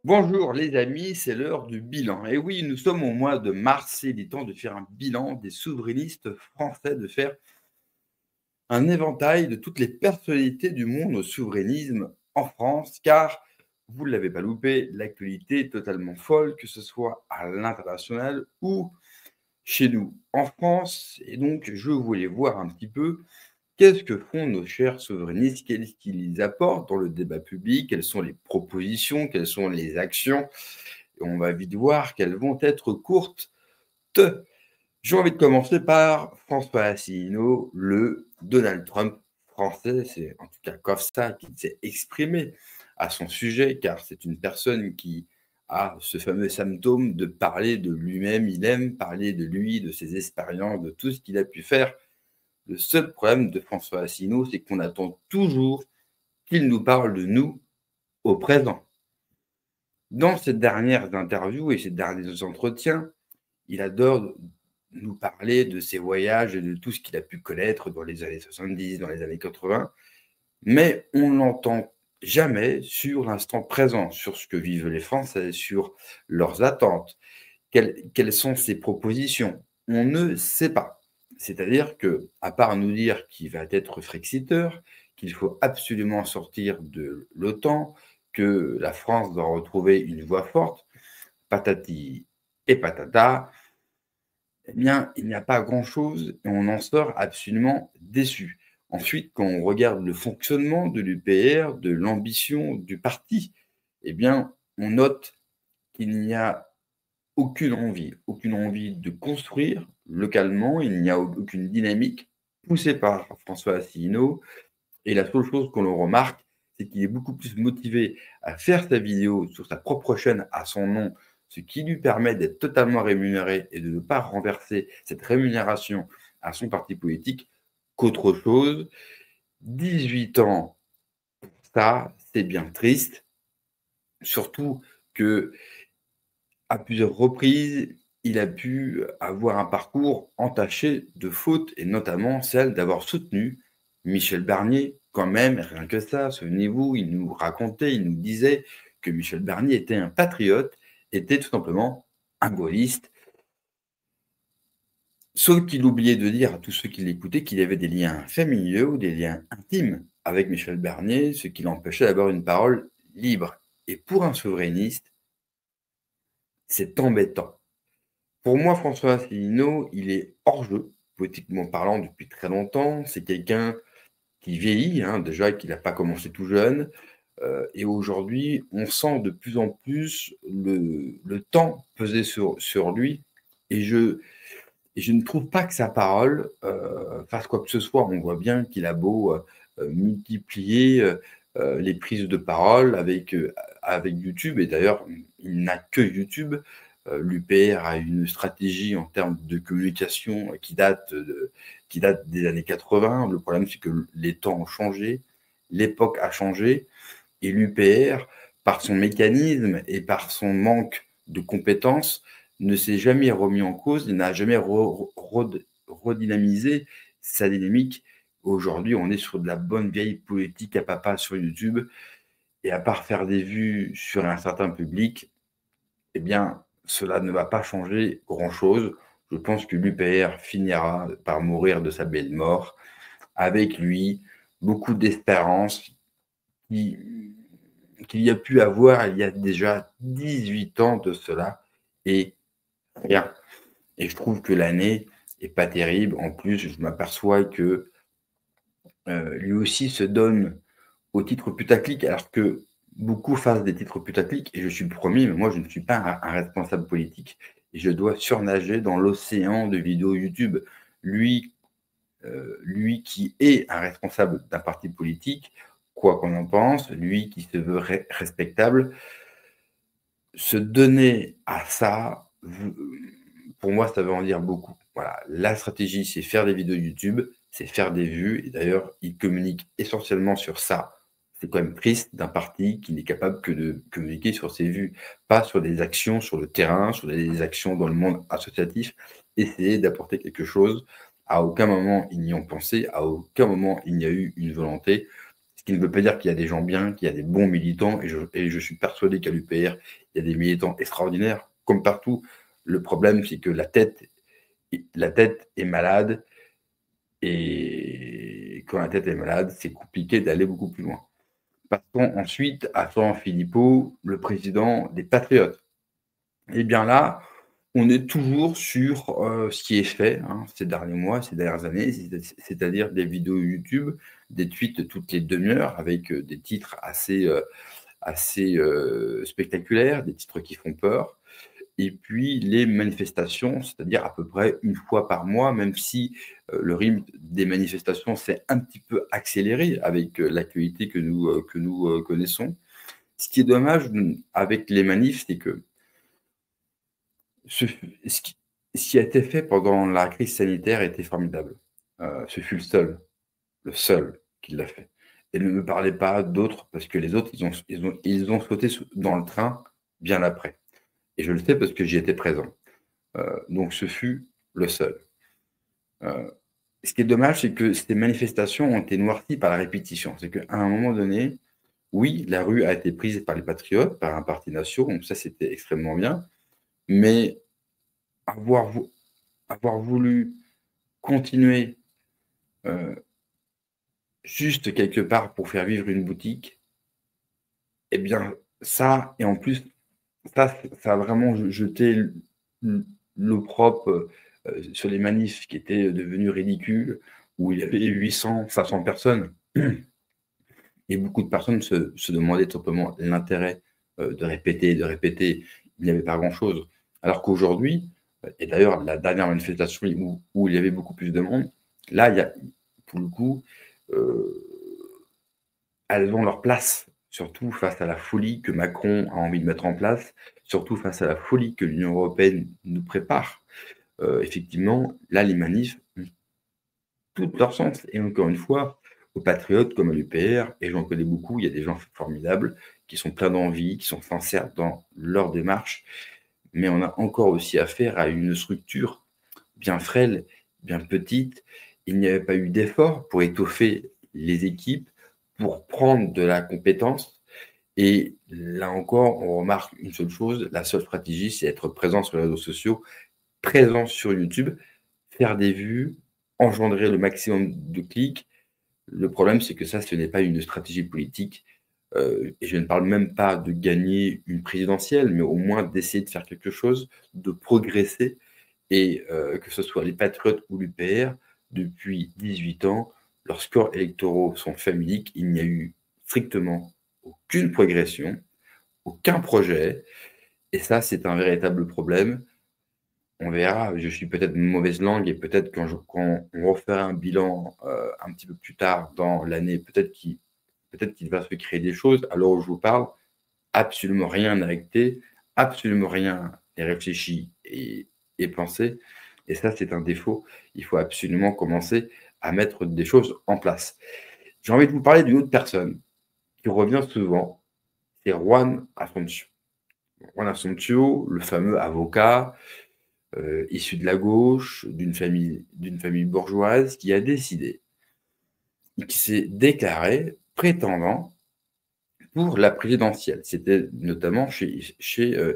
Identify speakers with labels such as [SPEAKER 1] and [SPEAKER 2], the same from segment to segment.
[SPEAKER 1] Bonjour les amis, c'est l'heure du bilan. Et oui, nous sommes au mois de mars et il est temps de faire un bilan des souverainistes français, de faire un éventail de toutes les personnalités du monde au souverainisme en France, car vous ne l'avez pas loupé, l'actualité est totalement folle, que ce soit à l'international ou chez nous en France. Et donc, je voulais voir un petit peu qu'est-ce que font nos chers souverainistes, qu'est-ce qu'ils apportent dans le débat public, quelles sont les propositions, quelles sont les actions. Et on va vite voir qu'elles vont être courtes. J'ai envie de commencer par François Asselineau, le Donald Trump français. C'est en tout cas comme ça qu'il s'est exprimé à son sujet, car c'est une personne qui a ce fameux symptôme de parler de lui-même. Il aime parler de lui, de ses expériences, de tout ce qu'il a pu faire. Le seul problème de François Asselineau, c'est qu'on attend toujours qu'il nous parle de nous au présent. Dans ces dernières interviews et ces derniers entretiens, il adore nous parler de ses voyages et de tout ce qu'il a pu connaître dans les années 70, dans les années 80, mais on n'entend jamais sur l'instant présent, sur ce que vivent les Français, sur leurs attentes, quelles sont ses propositions. On ne sait pas. C'est-à-dire que, à part nous dire qu'il va être Frexiteur, qu'il faut absolument sortir de l'OTAN, que la France doit retrouver une voix forte, patati et patata, eh bien, il n'y a pas grand-chose et on en sort absolument déçu. Ensuite, quand on regarde le fonctionnement de l'UPR, de l'ambition du parti, eh bien, on note qu'il n'y a aucune envie de construire localement, il n'y a aucune dynamique poussée par François Asselineau. Et la seule chose qu'on le remarque, c'est qu'il est beaucoup plus motivé à faire sa vidéo sur sa propre chaîne à son nom, ce qui lui permet d'être totalement rémunéré et de ne pas renverser cette rémunération à son parti politique qu'autre chose. 18 ans, ça, c'est bien triste, surtout que à plusieurs reprises, il a pu avoir un parcours entaché de fautes, et notamment celle d'avoir soutenu Michel Barnier. Quand même, rien que ça, souvenez-vous, il nous racontait, il nous disait que Michel Barnier était un patriote, était tout simplement un gaulliste. Sauf qu'il oubliait de dire à tous ceux qui l'écoutaient qu'il avait des liens familiaux ou des liens intimes avec Michel Barnier, ce qui l'empêchait d'avoir une parole libre. Et pour un souverainiste, c'est embêtant. Pour moi, François Asselineau, il est hors jeu, politiquement parlant, depuis très longtemps. C'est quelqu'un qui vieillit, hein, déjà, qui n'a pas commencé tout jeune. Et aujourd'hui, on sent de plus en plus le temps peser sur lui. Et je ne trouve pas que sa parole fasse quoi que ce soit. On voit bien qu'il a beau multiplier les prises de parole avec YouTube. Et d'ailleurs, il n'a que YouTube. L'UPR a une stratégie en termes de communication qui date des années 80. Le problème, c'est que les temps ont changé, l'époque a changé, et l'UPR, par son mécanisme et par son manque de compétences, ne s'est jamais remis en cause, il n'a jamais redynamisé sa dynamique. Aujourd'hui, on est sur de la bonne vieille politique à papa sur YouTube, et à part faire des vues sur un certain public, eh bien, cela ne va pas changer grand-chose. Je pense que l'UPR finira par mourir de sa belle mort. Avec lui, beaucoup d'espérance qu'il y a pu avoir il y a déjà 18 ans de cela, et rien. Et je trouve que l'année est pas terrible. En plus, je m'aperçois que lui aussi se donne au titre putaclic, alors que beaucoup fassent des titres putaclic, et je suis le premier, mais moi je ne suis pas un responsable politique, et je dois surnager dans l'océan de vidéos YouTube. Lui, lui qui est un responsable d'un parti politique, quoi qu'on en pense, lui qui se veut respectable, se donner à ça, pour moi, ça veut en dire beaucoup. Voilà, la stratégie, c'est faire des vidéos YouTube, c'est faire des vues, et d'ailleurs, il communique essentiellement sur ça. C'est quand même triste d'un parti qui n'est capable que de communiquer sur ses vues, pas sur des actions sur le terrain, sur des actions dans le monde associatif, essayer d'apporter quelque chose. À aucun moment, ils n'y ont pensé, à aucun moment, il n'y a eu une volonté. Ce qui ne veut pas dire qu'il y a des gens bien, qu'il y a des bons militants, et je suis persuadé qu'à l'UPR, il y a des militants extraordinaires, comme partout. Le problème, c'est que la tête est malade, et quand la tête est malade, c'est compliqué d'aller beaucoup plus loin. Passons ensuite à Florent Philippot, le président des Patriotes. Eh bien là, on est toujours sur ce qui est fait ces derniers mois, ces dernières années, c'est-à-dire des vidéos YouTube, des tweets toutes les demi-heures avec des titres assez spectaculaires, des titres qui font peur. Et puis les manifestations, c'est-à-dire à peu près une fois par mois, même si le rythme des manifestations s'est un petit peu accéléré avec l'actualité que nous connaissons. Ce qui est dommage avec les manifs, c'est que ce qui a été fait pendant la crise sanitaire était formidable. Ce fut le seul qui l'a fait. Et ne me parlez pas d'autres, parce que les autres, ils ont sauté dans le train bien après. Et je le sais parce que j'y étais présent. Donc ce fut le seul. Ce qui est dommage, c'est que ces manifestations ont été noircies par la répétition. C'est qu'à un moment donné, oui, la rue a été prise par les patriotes, par un parti national, donc ça c'était extrêmement bien, mais avoir voulu continuer juste quelque part pour faire vivre une boutique, eh bien ça, et en plus, ça a vraiment jeté l'opprobre sur les manifs qui étaient devenus ridicules, où il y avait 800, 500 personnes. Et beaucoup de personnes se demandaient tout simplement l'intérêt de répéter. Il n'y avait pas grand-chose. Alors qu'aujourd'hui, et d'ailleurs, la dernière manifestation où il y avait beaucoup plus de monde, là, il y a, pour le coup, elles ont leur place, surtout face à la folie que Macron a envie de mettre en place, surtout face à la folie que l'Union européenne nous prépare. Effectivement, là, les manifs ont tout leur sens. Et encore une fois, aux patriotes comme à l'UPR, et j'en connais beaucoup, il y a des gens formidables qui sont pleins d'envie, qui sont sincères dans leur démarche, mais on a encore aussi affaire à une structure bien frêle, bien petite. Il n'y avait pas eu d'effort pour étoffer les équipes, pour prendre de la compétence. Et là encore, on remarque une seule chose, la seule stratégie, c'est être présent sur les réseaux sociaux, présent sur YouTube, faire des vues, engendrer le maximum de clics. Le problème, c'est que ça, ce n'est pas une stratégie politique. Et je ne parle même pas de gagner une présidentielle, mais au moins d'essayer de faire quelque chose, de progresser. Et que ce soit les Patriotes ou l'UPR, depuis 18 ans, leurs scores électoraux sont familiques. Il n'y a eu strictement aucune progression, aucun projet. Et ça, c'est un véritable problème. On verra, je suis peut-être de mauvaise langue et peut-être quand on refera un bilan un petit peu plus tard dans l'année, peut-être qu'il va se créer des choses. À l'heure où je vous parle, absolument rien n'a acté, absolument rien n'est réfléchi et pensé. Et ça, c'est un défaut. Il faut absolument commencer à mettre des choses en place. J'ai envie de vous parler d'une autre personne qui revient souvent, c'est Juan Asensio. Juan Asensio, le fameux avocat issu de la gauche, d'une famille bourgeoise, qui a décidé, qui s'est déclaré prétendant pour la présidentielle. C'était notamment chez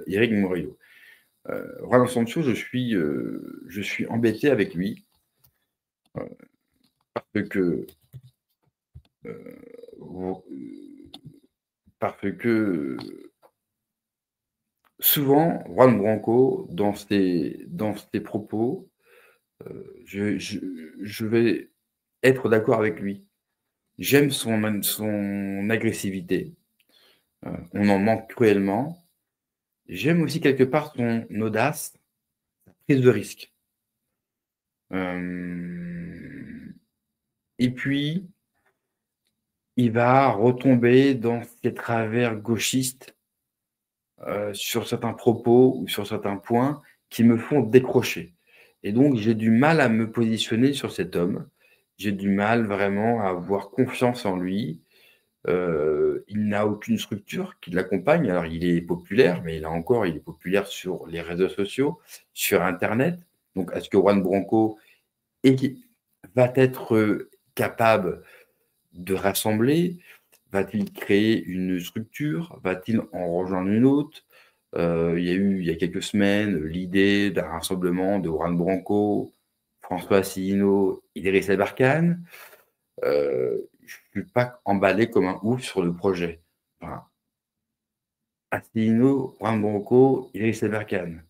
[SPEAKER 1] Éric Murillo. Juan Asensio, je suis embêté avec lui parce que souvent, Juan Branco, dans ses propos, je vais être d'accord avec lui. J'aime son agressivité. On en manque cruellement. J'aime aussi quelque part son audace, sa prise de risque. Et puis, il va retomber dans ses travers gauchistes sur certains propos ou sur certains points qui me font décrocher. Et donc, j'ai du mal à me positionner sur cet homme. J'ai du mal vraiment à avoir confiance en lui. Il n'a aucune structure qui l'accompagne. Alors, il est populaire, mais là encore, il est populaire sur les réseaux sociaux, sur Internet. Donc, est-ce que Juan Branco va être capable de rassembler? Va-t-il créer une structure? Va-t-il en rejoindre une autre? Il y a eu, il y a quelques semaines, l'idée d'un rassemblement de Juan Branco, François Asselineau, Idriss Aberkane. Je ne suis pas emballé comme un ouf sur le projet. Enfin, Asselineau, Juan Branco, Idriss Aberkane.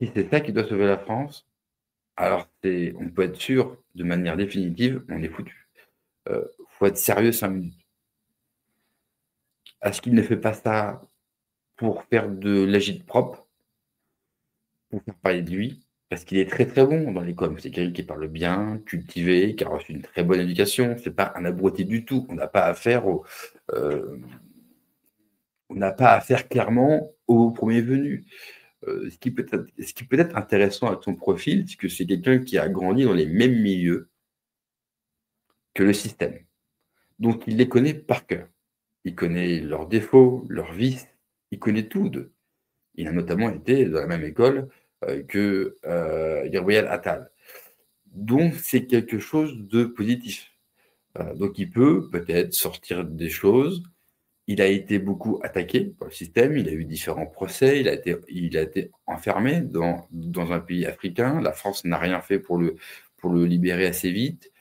[SPEAKER 1] Si c'est ça qui doit sauver la France, alors on peut être sûr, de manière définitive, on est foutu. Faut être sérieux 5 minutes. Est-ce qu'il ne fait pas ça pour faire de l'agite-propre, pour faire parler de lui? Parce qu'il est très très bon dans les coms. C'est quelqu'un qui parle bien, cultivé, qui a reçu une très bonne éducation. C'est pas un abruti du tout. On n'a pas affaire on n'a pas affaire clairement au premier venu. Ce qui peut être intéressant avec son profil, c'est que c'est quelqu'un qui a grandi dans les mêmes milieux que le système. Donc il les connaît par cœur. Il connaît leurs défauts, leurs vices, il connaît tout d'eux. Il a notamment été dans la même école que Gabriel Attal. Donc c'est quelque chose de positif. Donc il peut peut-être sortir des choses. Il a été beaucoup attaqué par le système, il a eu différents procès, il a été enfermé dans un pays africain. La France n'a rien fait pour le libérer assez vite.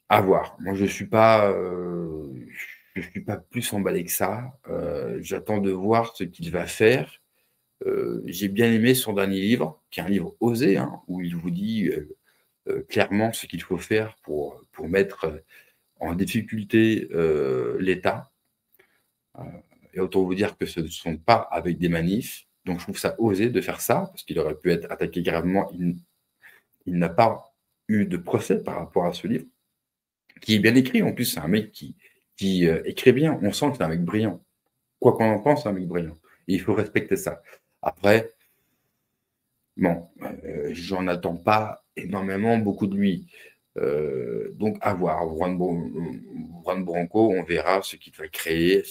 [SPEAKER 1] À voir. Moi, je suis pas plus emballé que ça. J'attends de voir ce qu'il va faire. J'ai bien aimé son dernier livre, qui est un livre osé, hein, où il vous dit clairement ce qu'il faut faire pour mettre en difficulté l'État. Et autant vous dire que ce ne sont pas avec des manifs. Donc, je trouve ça osé de faire ça, parce qu'il aurait pu être attaqué gravement. Il n'a pas eu de procès par rapport à ce livre, qui est bien écrit. En plus, c'est un mec qui écrit bien. On sent que c'est un mec brillant. Quoi qu'on en pense, c'est un mec brillant. Et il faut respecter ça. Après, bon, j'en attends pas énormément beaucoup de lui. Donc, à voir. Juan Branco, on verra ce qu'il va créer,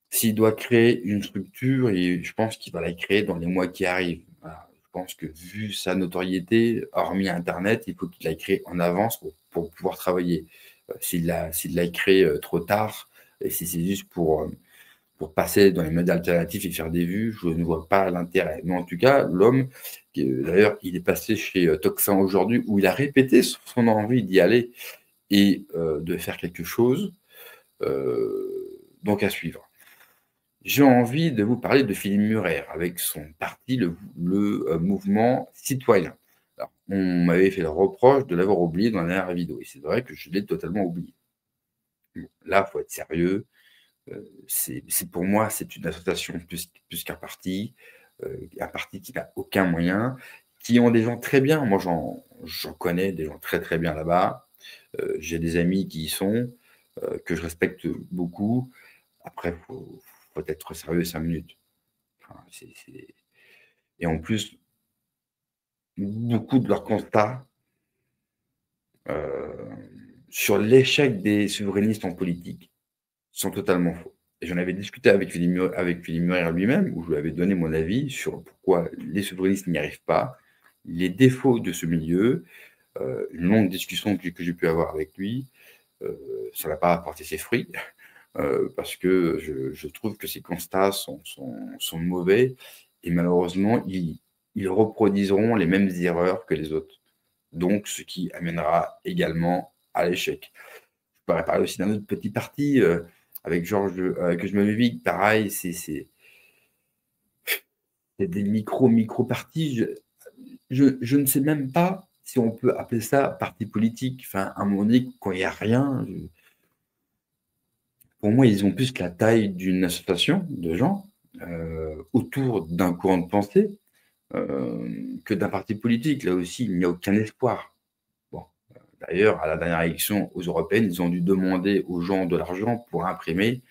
[SPEAKER 1] s'il doit créer une structure, et je pense qu'il va la créer dans les mois qui arrivent. Voilà. Je pense que vu sa notoriété, hormis Internet, il faut qu'il la crée en avance pour pouvoir travailler. S'il la crée trop tard, et si c'est juste pour passer dans les médias alternatifs et faire des vues, je ne vois pas l'intérêt. Mais en tout cas, l'homme, d'ailleurs, il est passé chez Toxin aujourd'hui, où il a répété son envie d'y aller et de faire quelque chose. Donc à suivre. J'ai envie de vous parler de Philippe Murer avec son parti, le mouvement citoyen. Alors, on m'avait fait le reproche de l'avoir oublié dans la dernière vidéo, et c'est vrai que je l'ai totalement oublié. Bon, là, il faut être sérieux. Pour moi, c'est une association plus qu'un parti qui n'a aucun moyen, qui ont des gens très bien. Moi, j'en connais des gens très très bien là-bas. J'ai des amis qui y sont, que je respecte beaucoup. Après, faut être sérieux 5 minutes. Enfin, et en plus, beaucoup de leurs constats euh, sur l'échec des souverainistes en politique sont totalement faux. Et j'en avais discuté avec Philippe Murer lui-même, où je lui avais donné mon avis sur pourquoi les souverainistes n'y arrivent pas, les défauts de ce milieu, une longue discussion que j'ai pu avoir avec lui. Ça n'a pas apporté ses fruits, parce que je trouve que ces constats sont mauvais, et malheureusement, ils reproduiront les mêmes erreurs que les autres. Donc, ce qui amènera également à l'échec. Je pourrais parler aussi d'un autre petit parti avec Georges que je m'avais vu. Pareil, c'est des micro-partis. Je ne sais même pas si on peut appeler ça parti politique. Enfin, à un moment donné, quand il n'y a rien, pour moi, ils ont plus la taille d'une association de gens autour d'un courant de pensée que d'un parti politique. Là aussi, il n'y a aucun espoir. Bon. D'ailleurs, à la dernière élection aux européennes, ils ont dû demander aux gens de l'argent pour imprimer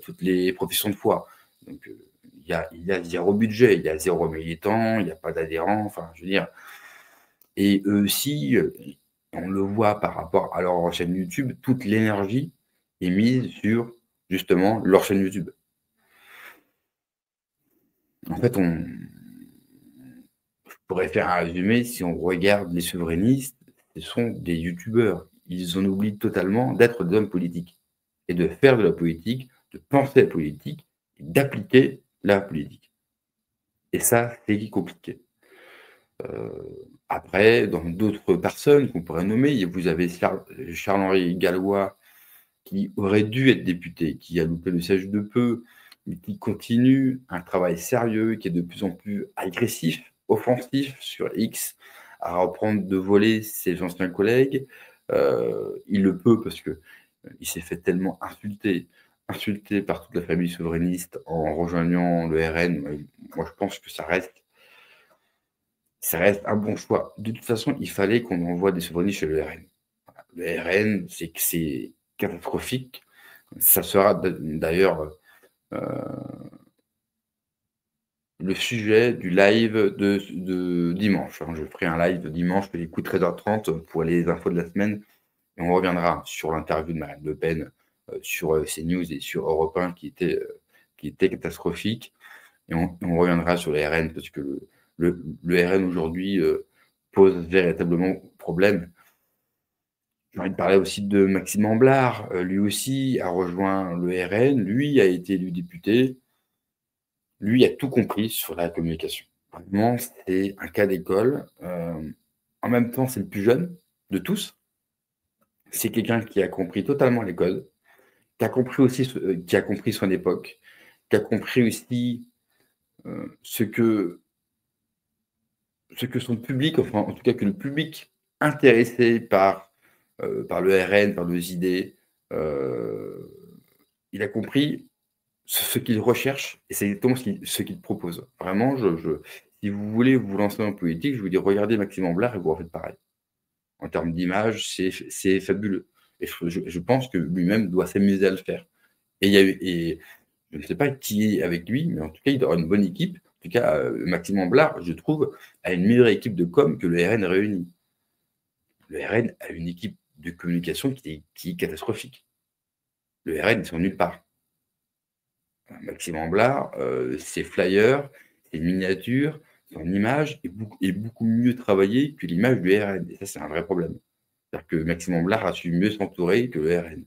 [SPEAKER 1] toutes les professions de foi. Donc, il y a zéro budget, il y a zéro militant, il n'y a pas d'adhérents. Enfin, je veux dire. Et eux aussi, on le voit par rapport à leur chaîne YouTube, toute l'énergie est mise sur justement leur chaîne YouTube. En fait, on pourrait faire un résumé si on regarde les souverainistes, ce sont des youtubeurs. Ils en oublient totalement d'être des hommes politiques et de faire de la politique, de penser la politique et d'appliquer la politique. Et ça, c'est compliqué. Après, dans d'autres personnes qu'on pourrait nommer, vous avez Charles-Henri Gallois, qui aurait dû être député, qui a loupé le siège de peu, mais qui continue un travail sérieux, qui est de plus en plus agressif, offensif sur X, à reprendre de voler ses anciens collègues. Il le peut parce que il s'est fait tellement insulté par toute la famille souverainiste en rejoignant le RN. Moi, je pense que ça reste un bon choix. De toute façon, il fallait qu'on envoie des souverainistes chez le RN. Le RN, c'est catastrophique. Ça sera d'ailleurs le sujet du live de dimanche. Je ferai un live dimanche, les coups 13h30 pour les infos de la semaine. Et on reviendra sur l'interview de Marine Le Pen sur CNews et sur Europe 1 qui était catastrophique. Et on reviendra sur les RN parce que le RN aujourd'hui pose véritablement problème. J'ai envie de parler aussi de Maxime Amblard. Lui aussi a rejoint le RN. Lui a été élu député. Lui a tout compris sur la communication. Vraiment, c'est un cas d'école. En même temps, c'est le plus jeune de tous. C'est quelqu'un qui a compris totalement les codes, qui a compris aussi qui a compris son époque, qui a compris aussi ce que son public, enfin en tout cas que le public intéressé par le RN, par nos idées, il a compris ce qu'il recherche et c'est exactement ce qu'il propose. Vraiment, si vous voulez vous lancer en politique, je vous dis regardez Maxime Amblard et vous en faites pareil. En termes d'image, c'est fabuleux. Et je pense que lui-même doit s'amuser à le faire. Et je ne sais pas qui est avec lui, mais en tout cas, il aura une bonne équipe. En tout cas, Maxime Amblard, je trouve, a une meilleure équipe de com que le RN réuni. Le RN a une équipe de communication qui est catastrophique. Le RN, ils sont nulle part. Maxime Amblard, ses flyers, ses miniatures, son image est beaucoup mieux travaillée que l'image du RN. Et ça, c'est un vrai problème. C'est-à-dire que Maxime Amblard a su mieux s'entourer que le RN.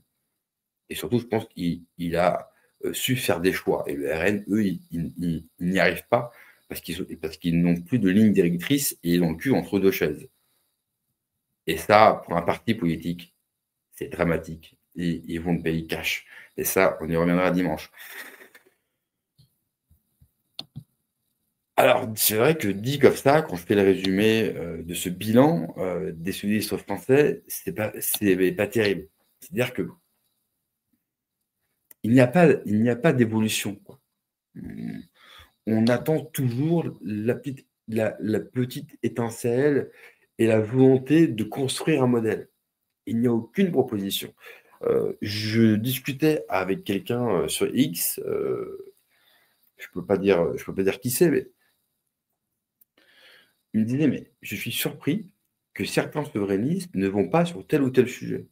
[SPEAKER 1] Et surtout, je pense qu'il a su faire des choix. Et le RN, eux, ils n'y arrivent pas parce qu'ils n'ont plus de ligne directrice et ils ont le cul entre deux chaises. Et ça, pour un parti politique, c'est dramatique. Ils vont le payer cash. Et ça, on y reviendra dimanche. Alors, c'est vrai que dit comme ça, quand je fais le résumé de ce bilan des sudistes français, c'est pas terrible. C'est-à-dire que il n'y a pas d'évolution. On attend toujours la petite étincelle et la volonté de construire un modèle. Il n'y a aucune proposition. Je discutais avec quelqu'un sur X, je peux pas dire qui c'est, mais il me disait, mais je suis surpris que certains souverainistes ne vont pas sur tel ou tel sujet,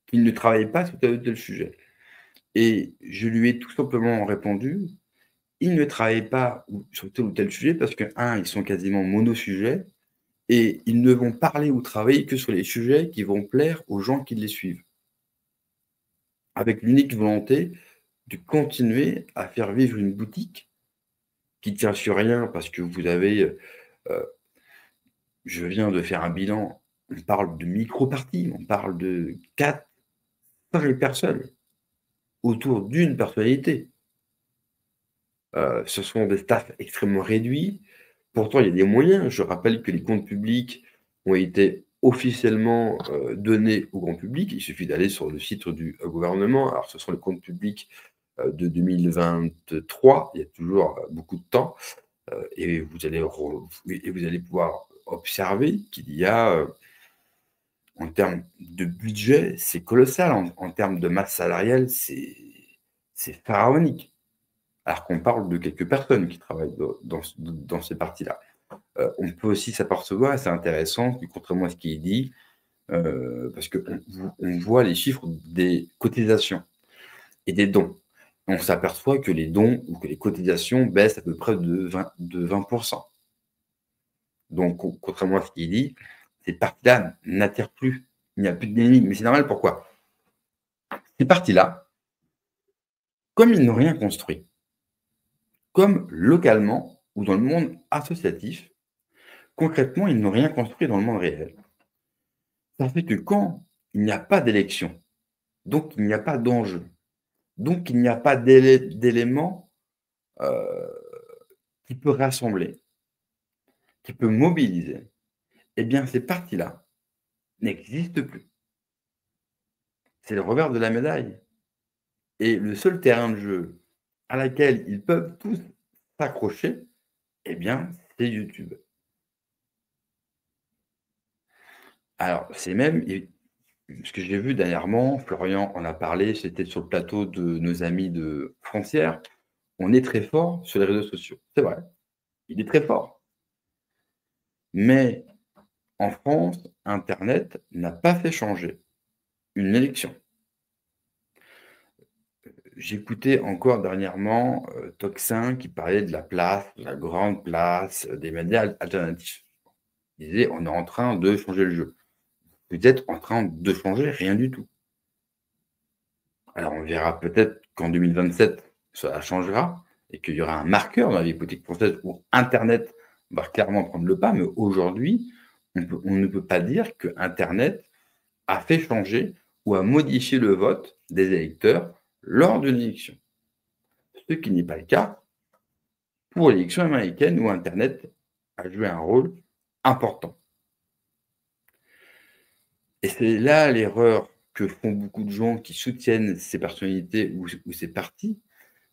[SPEAKER 1] qu'ils ne travaillent pas sur tel ou tel sujet. Et je lui ai tout simplement répondu, ils ne travaillent pas sur tel ou tel sujet parce que, un, ils sont quasiment monosujets, et ils ne vont parler ou travailler que sur les sujets qui vont plaire aux gens qui les suivent, avec l'unique volonté de continuer à faire vivre une boutique qui tient sur rien parce que vous avez, je viens de faire un bilan, on parle de micro-partis, on parle de 4, 5 personnes autour d'une personnalité. Ce sont des staffs extrêmement réduits. Pourtant, il y a des moyens. Je rappelle que les comptes publics ont été officiellement donnés au grand public. Il suffit d'aller sur le site du gouvernement. Alors, ce sont les comptes publics de 2023. Il y a toujours beaucoup de temps. Et vous allez pouvoir observer qu'il y a, en termes de budget, c'est colossal. En termes de masse salariale, c'est pharaonique. Alors qu'on parle de quelques personnes qui travaillent dans ces parties-là. On peut aussi s'apercevoir, et c'est intéressant, que contrairement à ce qui est dit, parce qu'on voit les chiffres des cotisations et des dons. On s'aperçoit que les dons ou que les cotisations baissent à peu près de 20%. Donc, contrairement à ce qui est dit, ces partis-là n'attirent plus. Il n'y a plus de dynamique. Mais c'est normal, pourquoi? Ces partis-là, comme ils n'ont rien construit, comme localement ou dans le monde associatif, concrètement, ils n'ont rien construit dans le monde réel. Ça fait que quand il n'y a pas d'élection, donc il n'y a pas d'enjeu, donc il n'y a pas d'élément qui peut rassembler, qui peut mobiliser, eh bien ces partis-là n'existent plus. C'est le revers de la médaille. Et le seul terrain de jeu à laquelle ils peuvent tous s'accrocher, eh bien, c'est YouTube. Alors, c'est même ce que j'ai vu dernièrement, Florian en a parlé, c'était sur le plateau de nos amis de Frontières. On est très fort sur les réseaux sociaux. C'est vrai, il est très fort. Mais en France, internet n'a pas fait changer une élection. J'écoutais encore dernièrement, Tocsin qui parlait de la place, de la grande place, des médias alternatifs. Il disait: «On est en train de changer le jeu». Vous êtes en train de changer rien du tout. Alors on verra peut-être qu'en 2027, ça changera et qu'il y aura un marqueur dans la vie politique française où internet va clairement prendre le pas, mais aujourd'hui, on ne peut pas dire que internet a fait changer ou a modifié le vote des électeurs lors d'une élection. Ce qui n'est pas le cas pour l'élection américaine où internet a joué un rôle important. Et c'est là l'erreur que font beaucoup de gens qui soutiennent ces personnalités ou ces partis,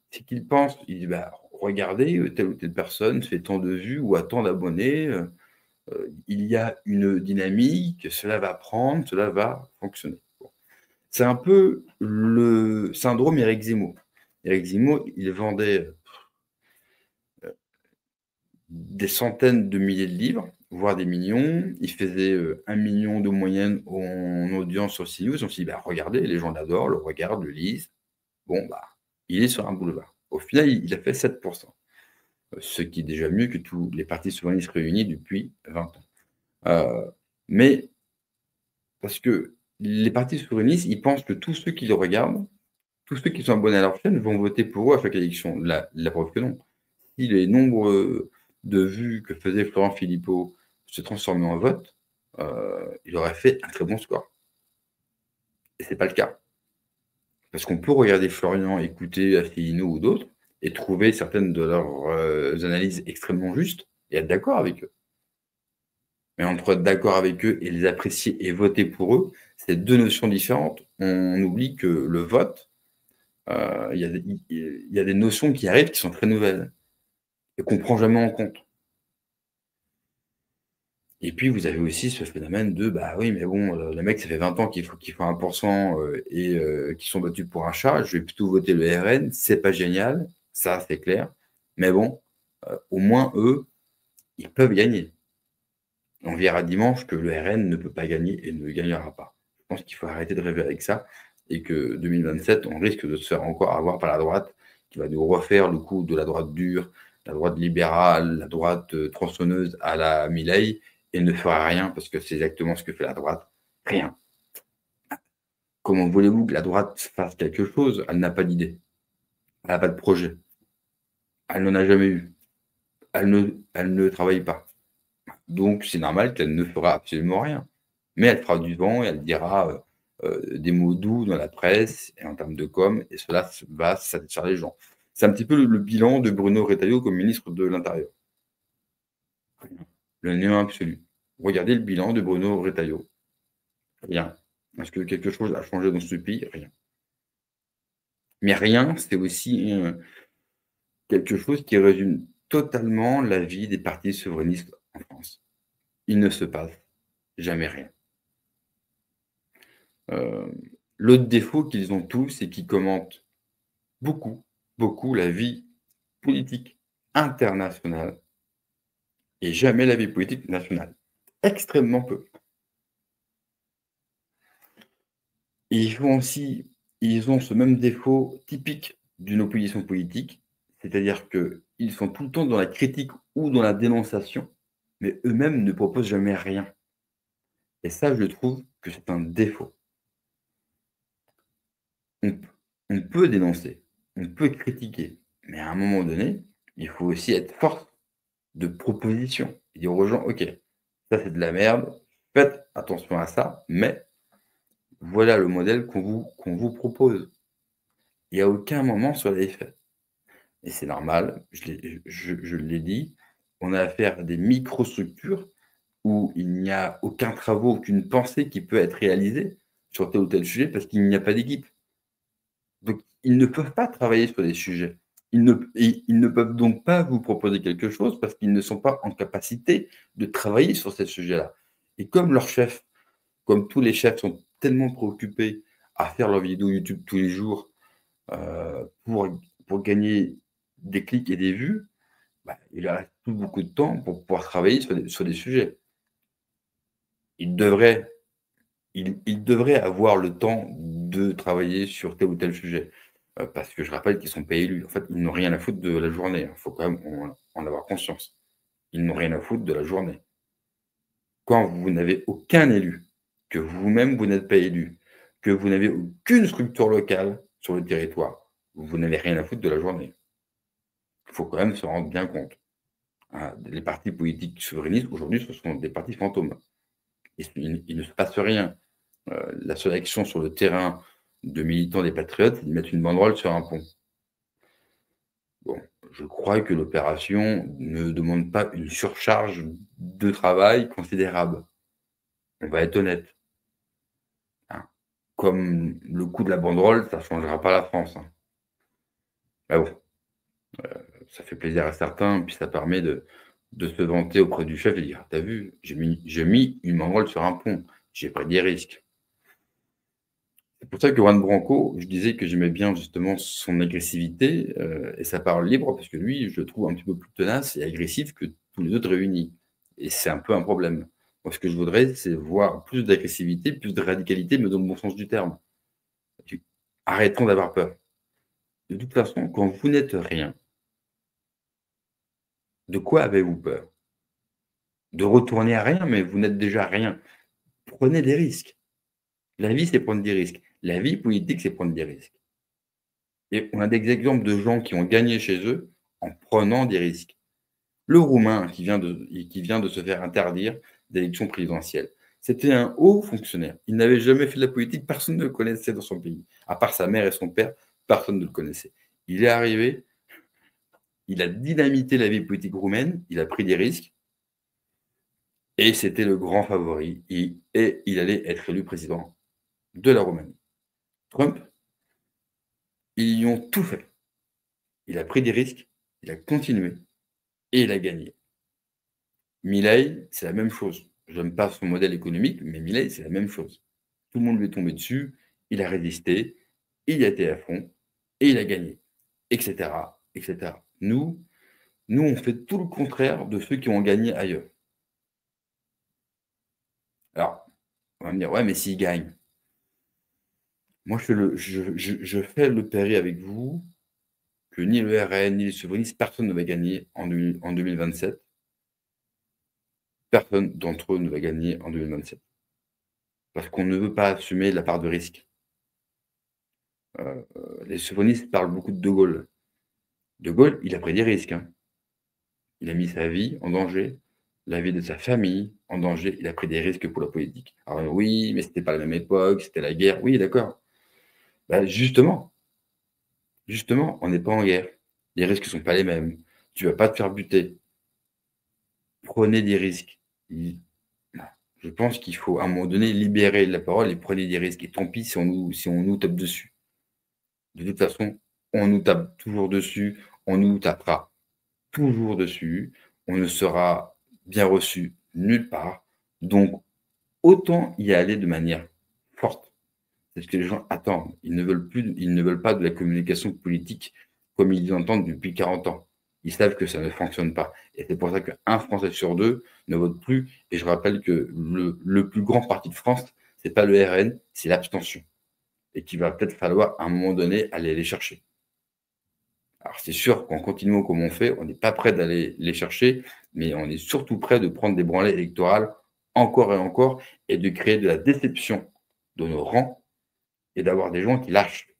[SPEAKER 1] c'est qu'ils pensent, ils disent: «Bah, regardez, telle ou telle personne fait tant de vues ou a tant d'abonnés, il y a une dynamique, cela va prendre, cela va fonctionner». Bon. C'est un peu le syndrome Éric Zemmour. Éric Zemmour, il vendait, des centaines de milliers de livres, voire des millions. Il faisait, 1 000 000 de moyenne en audience sur CNews. On s'est dit: «Bah, regardez, les gens l'adorent, le regardent, le lisent. Bon, bah, il est sur un boulevard». Au final, il a fait 7, ce qui est déjà mieux que tous les partis souverainistes réunis depuis 20 ans. Mais parce que les partis souverainistes, ils pensent que tous ceux qui le regardent, tous ceux qui sont abonnés à leur chaîne vont voter pour eux à chaque élection. La preuve que non. Si les nombres, de vues que faisait Florent Philippot se transformaient en vote, il aurait fait un très bon score et c'est pas le cas. Parce qu'on peut regarder Florian, écouter Asselineau ou d'autres et trouver certaines de leurs, analyses extrêmement justes et être d'accord avec eux. Mais entre être d'accord avec eux et les apprécier et voter pour eux, c'est 2 notions différentes. On oublie que le vote, il y a des notions qui arrivent qui sont très nouvelles et qu'on prend jamais en compte. Et puis vous avez aussi ce phénomène de: «Bah oui, mais bon, les mecs, ça fait 20 ans qu'ils font 1 et qu'ils sont battus pour un chat, je vais plutôt voter le RN, c'est pas génial, ça c'est clair, mais bon, au moins eux, ils peuvent gagner». On verra dimanche que le RN ne peut pas gagner et ne gagnera pas. Je pense qu'il faut arrêter de rêver avec ça et que 2027, on risque de se faire encore avoir par la droite, qui va nous refaire le coup de la droite dure, la droite libérale, la droite, tronçonneuse à la Milei et ne fera rien parce que c'est exactement ce que fait la droite, rien. Comment voulez-vous que la droite fasse quelque chose? Elle n'a pas d'idée, elle n'a pas de projet, elle n'en a jamais eu, elle ne travaille pas. Donc c'est normal qu'elle ne fera absolument rien. Mais elle fera du vent et elle dira, des mots doux dans la presse et en termes de com et cela va satisfaire les gens. C'est un petit peu le bilan de Bruno Retailleau comme ministre de l'Intérieur. Rien. Le néant absolu. Regardez le bilan de Bruno Retailleau. Rien. Est-ce que quelque chose a changé dans ce pays? Rien. Mais rien, c'est aussi, quelque chose qui résume totalement la vie des partis souverainistes en France. Il ne se passe jamais rien. Heu, L'autre défaut qu'ils ont tous, c'est qu'ils commentent beaucoup, beaucoup la vie politique internationale et jamais la vie politique nationale. Extrêmement peu. Et ils ont ce même défaut typique d'une opposition politique, c'est-à-dire qu'ils sont tout le temps dans la critique ou dans la dénonciation, mais eux-mêmes ne proposent jamais rien. Et ça, je trouve que c'est un défaut. On p on peut dénoncer, on peut critiquer, mais à un moment donné, il faut aussi être force de proposition et dire aux gens: «OK, ça c'est de la merde, faites attention à ça, mais voilà le modèle qu'on vous propose». Et à aucun moment sur les faits. Et c'est normal, je l'ai dit, on a affaire à des microstructures où il n'y a aucun travaux, aucune pensée qui peut être réalisée sur tel ou tel sujet parce qu'il n'y a pas d'équipe. Donc ils ne peuvent pas travailler sur des sujets. Ils ne peuvent donc pas vous proposer quelque chose parce qu'ils ne sont pas en capacité de travailler sur ces sujets-là. Et comme leurs chefs, comme tous les chefs sont tellement préoccupés à faire leurs vidéos YouTube tous les jours, pour gagner des clics et des vues, bah, il leur reste plus beaucoup de temps pour pouvoir travailler sur des sujets. Ils devraient ils devraient avoir le temps de travailler sur tel ou tel sujet, parce que je rappelle qu'ils sont pas élus. En fait, ils n'ont rien à foutre de la journée, hein. Il faut quand même en avoir conscience. Ils n'ont rien à foutre de la journée. Quand vous n'avez aucun élu, que vous-même vous n'êtes pas élu, que vous n'avez aucune structure locale sur le territoire, vous n'avez rien à foutre de la journée. Il faut quand même se rendre bien compte. Hein, les partis politiques souverainistes, aujourd'hui, ce sont des partis fantômes. Il ne se passe rien. La seule action sur le terrain de militants des patriotes, c'est de mettre une banderole sur un pont. Bon, je crois que l'opération ne demande pas une surcharge de travail considérable. On va être honnête, hein. Comme le coût de la banderole, ça ne changera pas la France, hein. Mais bon, ça fait plaisir à certains, puis ça permet de se vanter auprès du chef et dire: «Tu as vu, j'ai mis une banderole sur un pont, j'ai pris des risques». C'est pour ça que Juan Branco, je disais que j'aimais bien justement son agressivité, et sa parole libre parce que lui, je le trouve un petit peu plus tenace et agressif que tous les autres réunis et c'est un peu un problème. Moi, ce que je voudrais, c'est voir plus d'agressivité, plus de radicalité, mais dans le bon sens du terme. Tu Arrêtons d'avoir peur. De toute façon, quand vous n'êtes rien, de quoi avez-vous peur? De retourner à rien, mais vous n'êtes déjà rien. Prenez des risques. La vie, c'est prendre des risques. La vie politique, c'est prendre des risques. Et on a des exemples de gens qui ont gagné chez eux en prenant des risques. Le Roumain qui vient de se faire interdire d'élection présidentielle, c'était un haut fonctionnaire. Il n'avait jamais fait de la politique, personne ne le connaissait dans son pays. À part sa mère et son père, personne ne le connaissait. Il est arrivé, il a dynamité la vie politique roumaine, il a pris des risques et c'était le grand favori et il allait être élu président de la Roumanie. Trump, ils y ont tout fait. Il a pris des risques, il a continué et il a gagné. Milei, c'est la même chose. J'aime pas son modèle économique, mais Milei, c'est la même chose. Tout le monde lui est tombé dessus, il a résisté, il a été à fond et il a gagné, et cetera, et cetera. Nous, on fait tout le contraire de ceux qui ont gagné ailleurs. Alors, on va me dire: «Ouais, mais s'ils gagnent?» Moi, je fais le pari avec vous que ni le RN, ni les souverainistes, personne ne va gagner en 2027. Personne d'entre eux ne va gagner en 2027. Parce qu'on ne veut pas assumer la part de risque. Les souverainistes parlent beaucoup de Gaulle. De Gaulle, il a pris des risques, hein. Il a mis sa vie en danger, la vie de sa famille en danger. Il a pris des risques pour la politique. Alors oui, mais c'était pas la même époque, c'était la guerre. Oui, d'accord. Bah, justement, on n'est pas en guerre. Les risques ne sont pas les mêmes. Tu vas pas te faire buter. Prenez des risques. Il Je pense qu'il faut, à un moment donné, libérer la parole et prenez des risques et tant pis si on nous tape dessus. De toute façon, on nous tape toujours dessus, on nous tapera toujours dessus, on ne sera bien reçu nulle part, donc autant y aller de manière forte. C'est ce que les gens attendent. Ils ne veulent pas de la communication politique comme ils l'entendent depuis 40 ans. Ils savent que ça ne fonctionne pas et c'est pour ça qu'1 Français sur 2 ne vote plus et je rappelle que le plus grand parti de France, c'est pas le RN, c'est l'abstention et qu'il va peut-être falloir à un moment donné aller les chercher. Alors c'est sûr qu'en continuant comme on fait, on n'est pas prêt d'aller les chercher, mais on est surtout prêt de prendre des branlées électorales encore et encore et de créer de la déception dans nos rangs et d'avoir des gens qui lâchent.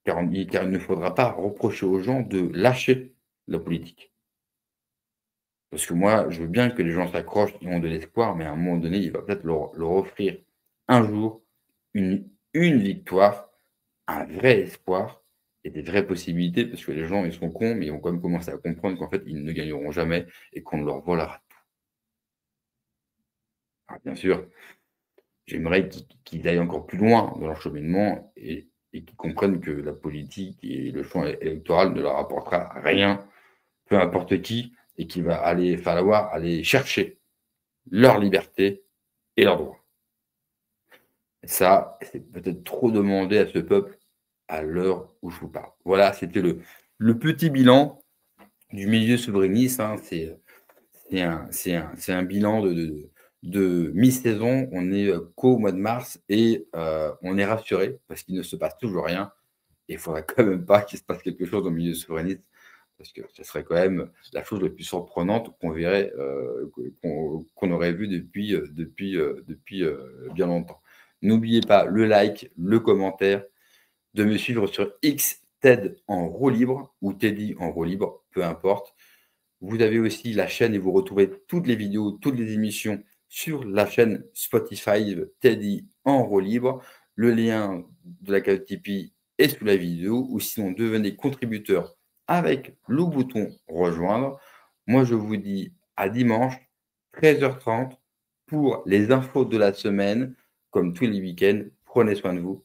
[SPEAKER 1] Car il ne faudra pas reprocher aux gens de lâcher la politique. Parce que moi, je veux bien que les gens s'accrochent, ils ont de l'espoir, mais à un moment donné, il va peut-être leur offrir un jour une victoire, un vrai espoir et des vraies possibilités, parce que les gens, ils sont cons, mais ils vont quand même commencer à comprendre qu'en fait, ils ne gagneront jamais et qu'on leur volera tout. Alors bien sûr, j'aimerais qu'ils aillent encore plus loin dans leur cheminement et qu'ils comprennent que la politique et le champ électoral ne leur apportera rien, peu importe qui, et qu'il va falloir aller chercher leur liberté et leurs droits. Et ça, c'est peut-être trop demandé à ce peuple à l'heure où je vous parle. Voilà, c'était le petit bilan du milieu souverainiste, hein. C'est un bilan de mi-saison. On est qu'au mois de mars et on est rassuré parce qu'il ne se passe toujours rien. Et il ne faudrait quand même pas qu'il se passe quelque chose au milieu souverainiste parce que ce serait quand même la chose la plus surprenante qu'on verrait, qu'on aurait vu depuis bien longtemps. N'oubliez pas le like, le commentaire, de me suivre sur X, TED en roue libre ou Teddy en roue libre, peu importe. Vous avez aussi la chaîne et vous retrouvez toutes les vidéos, toutes les émissions sur la chaîne Spotify Teddy en roue libre. Le lien de la carte Tipeee est sous la vidéo ou sinon devenez contributeur avec le bouton rejoindre. Moi, je vous dis à dimanche, 13h30 pour les infos de la semaine. Comme tous les week-ends, prenez soin de vous